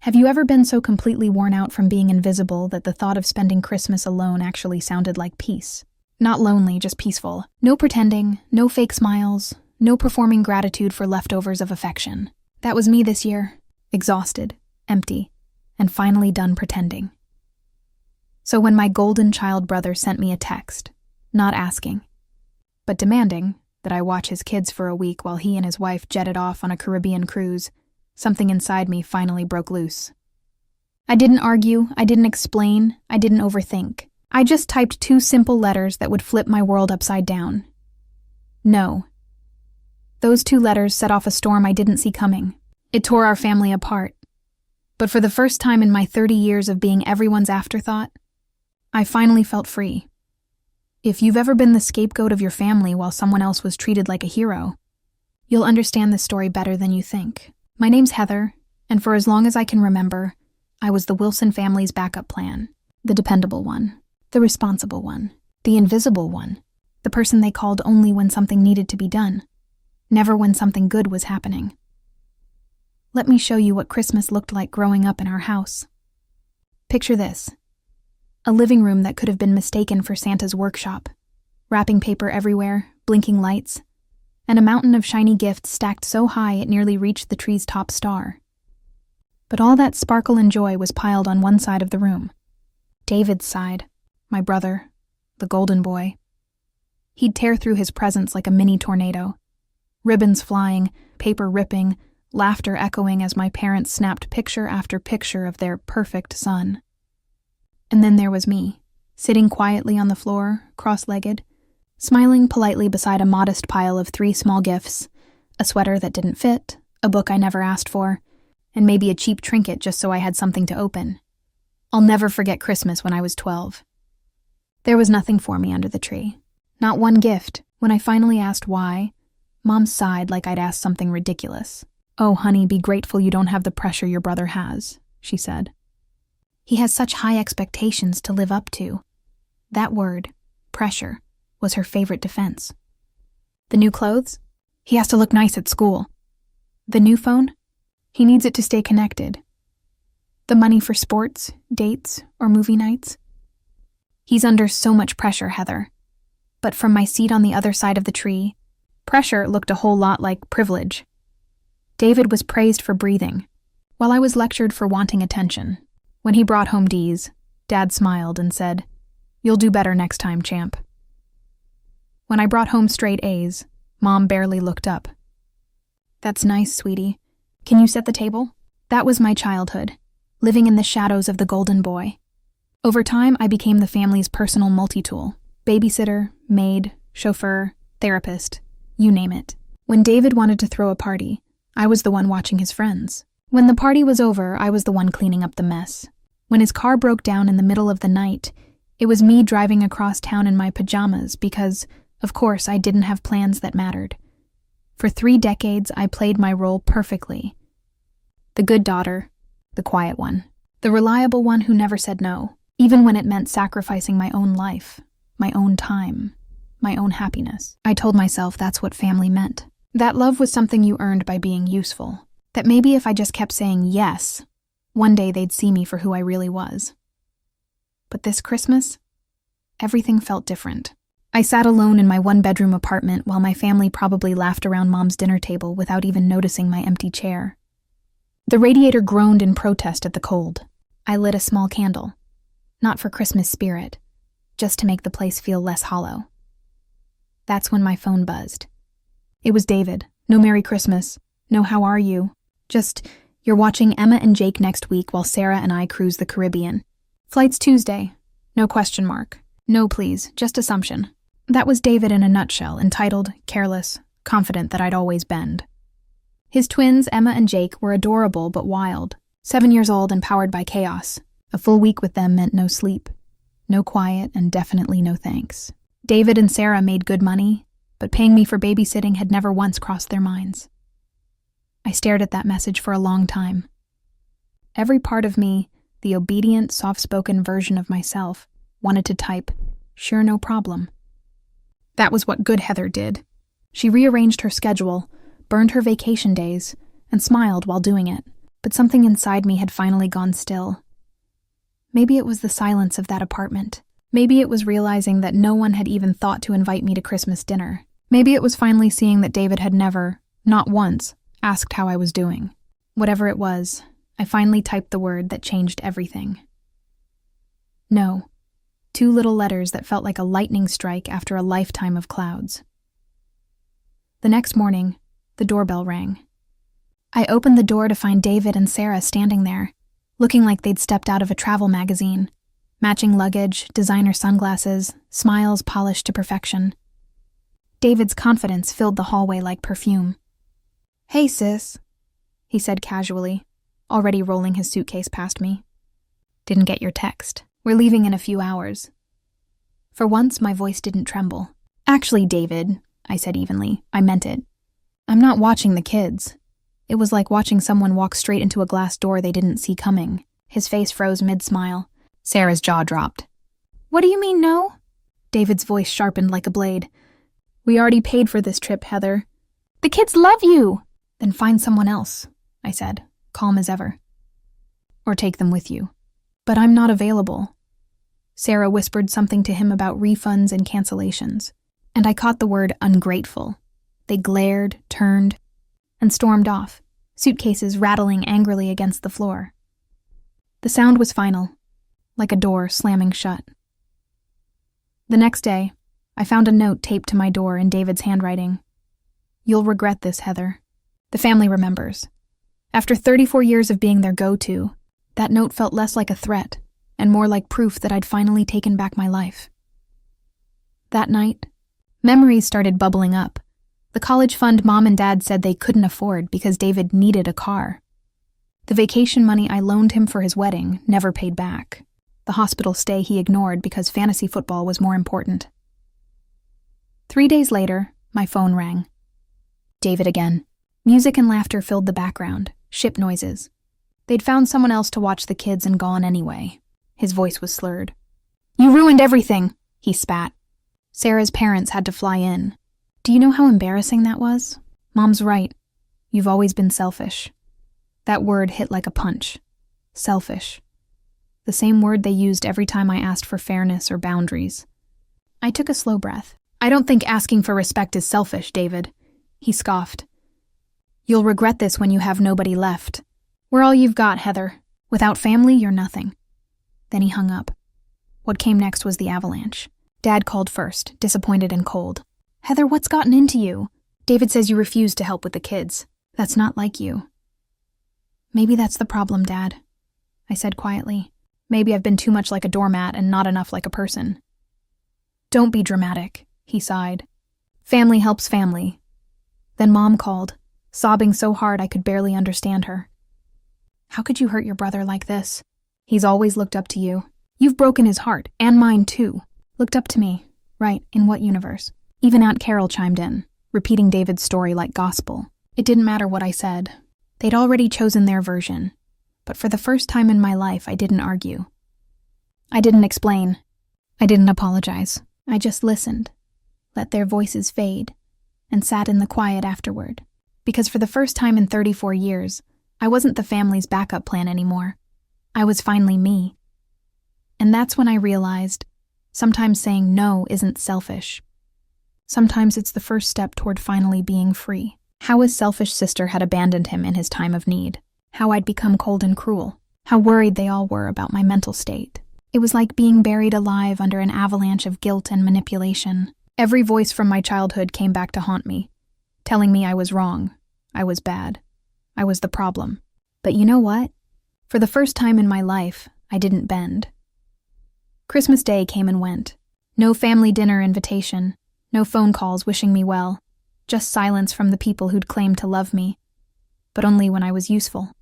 Have you ever been so completely worn out from being invisible that the thought of spending Christmas alone actually sounded like peace? Not lonely, just peaceful. No pretending, no fake smiles, no performing gratitude for leftovers of affection. That was me this year. Exhausted, empty, and finally done pretending. So when my golden child brother sent me a text, not asking, but demanding that I watch his kids for a week while he and his wife jetted off on a Caribbean cruise, something inside me finally broke loose. I didn't argue, I didn't explain, I didn't overthink. I just typed 2 simple letters that would flip my world upside down. No. Those 2 letters set off a storm I didn't see coming. It tore our family apart. But for the first time in my 30 years of being everyone's afterthought, I finally felt free. If you've ever been the scapegoat of your family while someone else was treated like a hero, you'll understand this story better than you think. My name's Heather, and for as long as I can remember, I was the Wilson family's backup plan. The dependable one, the responsible one, the invisible one, the person they called only when something needed to be done, never when something good was happening. Let me show you what Christmas looked like growing up in our house. Picture this. A living room that could have been mistaken for Santa's workshop. Wrapping paper everywhere, blinking lights, and a mountain of shiny gifts stacked so high it nearly reached the tree's top star. But all that sparkle and joy was piled on one side of the room. David's side, my brother, the golden boy. He'd tear through his presents like a mini tornado. Ribbons flying, paper ripping, laughter echoing as my parents snapped picture after picture of their perfect son. And then there was me, sitting quietly on the floor, cross-legged, smiling politely beside a modest pile of 3 small gifts, a sweater that didn't fit, a book I never asked for, and maybe a cheap trinket just so I had something to open. I'll never forget Christmas when I was 12. There was nothing for me under the tree. Not one gift. When I finally asked why, Mom sighed like I'd asked something ridiculous. "Oh, honey, be grateful you don't have the pressure your brother has," she said. "He has such high expectations to live up to." That word, pressure, was her favorite defense. The new clothes? He has to look nice at school. The new phone? He needs it to stay connected. The money for sports, dates, or movie nights? He's under so much pressure, Heather. But from my seat on the other side of the tree, pressure looked a whole lot like privilege. David was praised for breathing, while I was lectured for wanting attention. When he brought home D's, Dad smiled and said, "You'll do better next time, champ." When I brought home straight A's, Mom barely looked up. "That's nice, sweetie. Can you set the table?" That was my childhood, living in the shadows of the golden boy. Over time, I became the family's personal multi-tool. Babysitter, maid, chauffeur, therapist, you name it. When David wanted to throw a party, I was the one watching his friends. When the party was over, I was the one cleaning up the mess. When his car broke down in the middle of the night, it was me driving across town in my pajamas because, of course, I didn't have plans that mattered. For 3 decades, I played my role perfectly. The good daughter, the quiet one, the reliable one who never said no, even when it meant sacrificing my own life, my own time, my own happiness. I told myself that's what family meant. That love was something you earned by being useful. That maybe if I just kept saying yes, one day they'd see me for who I really was. But this Christmas, everything felt different. I sat alone in my 1-bedroom apartment while my family probably laughed around Mom's dinner table without even noticing my empty chair. The radiator groaned in protest at the cold. I lit a small candle, not for Christmas spirit, just to make the place feel less hollow. That's when my phone buzzed. It was David. No Merry Christmas. No how are you. Just, you're watching Emma and Jake next week while Sarah and I cruise the Caribbean. Flight's Tuesday. No question mark. No please, just assumption. That was David in a nutshell, entitled, careless, confident that I'd always bend. His twins, Emma and Jake, were adorable but wild. 7 years old and powered by chaos. A full week with them meant no sleep, no quiet, and definitely no thanks. David and Sarah made good money, but paying me for babysitting had never once crossed their minds. I stared at that message for a long time. Every part of me, the obedient, soft-spoken version of myself, wanted to type, "Sure, no problem." That was what good Heather did. She rearranged her schedule, burned her vacation days, and smiled while doing it. but something inside me had finally gone still. Maybe it was the silence of that apartment. Maybe it was realizing that no one had even thought to invite me to Christmas dinner. Maybe it was finally seeing that David had never, not once, asked how I was doing. Whatever it was, I finally typed the word that changed everything. No. 2 little letters that felt like a lightning strike after a lifetime of clouds. The next morning, the doorbell rang. I opened the door to find David and Sarah standing there, looking like they'd stepped out of a travel magazine. Matching luggage, designer sunglasses, smiles polished to perfection. David's confidence filled the hallway like perfume. "Hey, sis," he said casually, already rolling his suitcase past me. "Didn't get your text. We're leaving in a few hours." For once, my voice didn't tremble. "Actually, David," I said evenly, "I meant it. I'm not watching the kids." It was like watching someone walk straight into a glass door they didn't see coming. His face froze mid-smile. Sarah's jaw dropped. "What do you mean, no?" David's voice sharpened like a blade. "We already paid for this trip, Heather." "The kids love you!" "Then find someone else," I said, calm as ever. "Or take them with you." "But I'm not available." Sarah whispered something to him about refunds and cancellations, and I caught the word ungrateful. They glared, turned, and stormed off, suitcases rattling angrily against the floor. The sound was final, like a door slamming shut. The next day, I found a note taped to my door in David's handwriting. "You'll regret this, Heather. The family remembers." After 34 years of being their go-to, that note felt less like a threat and more like proof that I'd finally taken back my life. That night, memories started bubbling up. The college fund Mom and Dad said they couldn't afford because David needed a car. The vacation money I loaned him for his wedding never paid back. The hospital stay he ignored because fantasy football was more important. 3 days later, my phone rang. David again. Music and laughter filled the background, ship noises. They'd found someone else to watch the kids and gone anyway. His voice was slurred. "You ruined everything," he spat. Sarah's parents had to fly in. Do you know how embarrassing that was? Mom's right. You've always been selfish. That word hit like a punch. Selfish. The same word they used every time I asked for fairness or boundaries. I took a slow breath. "I don't think asking for respect is selfish, David," he scoffed. "You'll regret this when you have nobody left. We're all you've got, Heather. Without family, you're nothing." Then he hung up. What came next was the avalanche. Dad called first, disappointed and cold. "Heather, what's gotten into you? David says you refused to help with the kids. That's not like you." "Maybe that's the problem, Dad," I said quietly. "Maybe I've been too much like a doormat and not enough like a person." "Don't be dramatic," he sighed. "Family helps family." Then Mom called, sobbing so hard I could barely understand her. "How could you hurt your brother like this? He's always looked up to you. You've broken his heart, and mine too." Looked up to me? Right, in what universe? Even Aunt Carol chimed in, repeating David's story like gospel. It didn't matter what I said. They'd already chosen their version. But for the first time in my life, I didn't argue. I didn't explain. I didn't apologize. I just listened, let their voices fade, and sat in the quiet afterward. Because for the first time in 34 years, I wasn't the family's backup plan anymore. I was finally me. And that's when I realized, sometimes saying no isn't selfish. Sometimes it's the first step toward finally being free. How his selfish sister had abandoned him in his time of need. How I'd become cold and cruel. How worried they all were about my mental state. It was like being buried alive under an avalanche of guilt and manipulation. Every voice from my childhood came back to haunt me, telling me I was wrong, I was bad, I was the problem. But you know what? For the first time in my life, I didn't bend. Christmas Day came and went. No family dinner invitation, no phone calls wishing me well, just silence from the people who'd claimed to love me, but only when I was useful.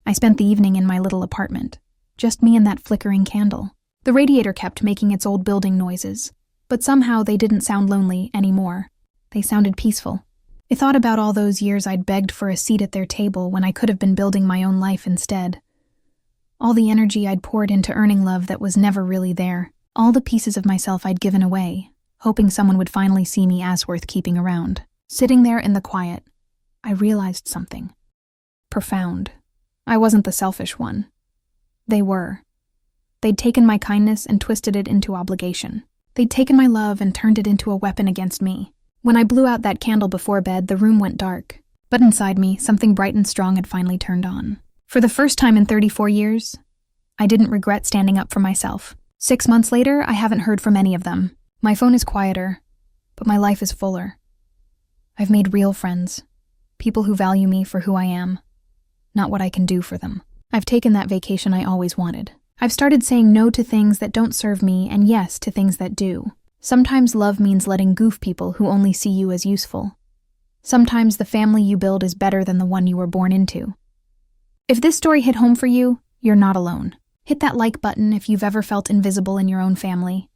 I spent the evening in my little apartment, just me and that flickering candle. The radiator kept making its old building noises, but somehow they didn't sound lonely anymore. They sounded peaceful. I thought about all those years I'd begged for a seat at their table when I could have been building my own life instead. All the energy I'd poured into earning love that was never really there. All the pieces of myself I'd given away, hoping someone would finally see me as worth keeping around. Sitting there in the quiet, I realized something. Profound. I wasn't the selfish one. They were. They'd taken my kindness and twisted it into obligation. They'd taken my love and turned it into a weapon against me. When I blew out that candle before bed, the room went dark. But inside me, something bright and strong had finally turned on. For the first time in 34 years, I didn't regret standing up for myself. 6 months later, I haven't heard from any of them. My phone is quieter, but my life is fuller. I've made real friends, people who value me for who I am, not what I can do for them. I've taken that vacation I always wanted. I've started saying no to things that don't serve me and yes to things that do. Sometimes love means letting goof people who only see you as useful. Sometimes the family you build is better than the one you were born into. If this story hit home for you, you're not alone. Hit that like button if you've ever felt invisible in your own family.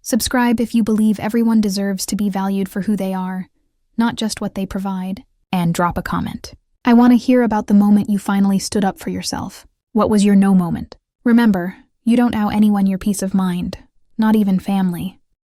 Subscribe if you believe everyone deserves to be valued for who they are, not just what they provide. And drop a comment. I want to hear about the moment you finally stood up for yourself. What was your no moment? Remember, you don't owe anyone your peace of mind, not even family.